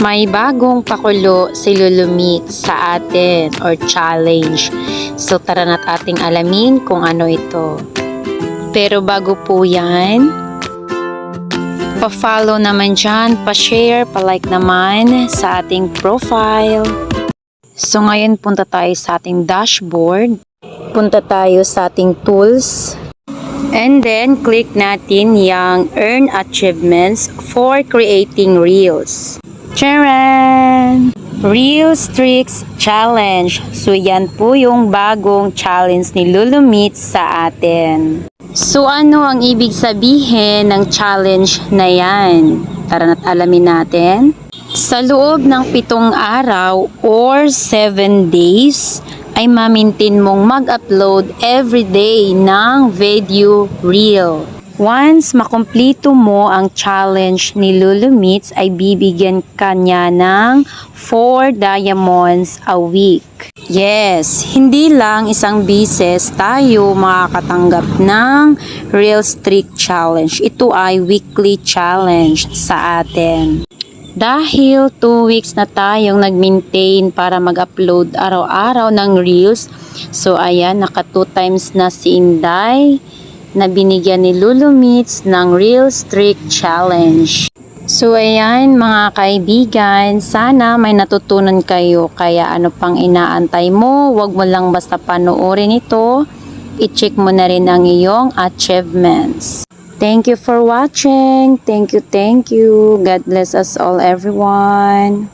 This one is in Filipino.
May bagong pakulo si Lulumit sa atin or challenge. So tara na't ating alamin kung ano ito. Pero bago po yan, pa-follow naman dyan, pa-share, pa-like naman sa ating profile. So ngayon punta tayo sa ating dashboard. Punta tayo sa ating tools. And then click natin yung earn achievements for creating reels. Charan! Reels Tricks Challenge. So yan po yung bagong challenge ni Lulumit sa atin. So ano ang ibig sabihin ng challenge na yan? Tara na't alamin natin. Sa loob ng 7 araw or 7 days ay ma-maintain mong mag-upload everyday ng video reel. Once makumpleto mo ang challenge ni Lulumit ay bibigyan ka niya ng 4 diamonds a week. Yes, hindi lang isang beses tayo makakatanggap ng Reels Trick Challenge. Ito ay weekly challenge sa atin. Dahil 2 weeks na tayong nag-maintain para mag-upload araw-araw ng Reels, so ayan, naka 2 times na si Inday na binigyan ni Lulumit ng Reels Trick Challenge. So ayan mga kaibigan, sana may natutunan kayo. Kaya ano pang inaantay mo, wag mo lang basta panoorin ito, i-check mo na rin ang iyong achievements. Thank you for watching. Thank you. God bless us all everyone.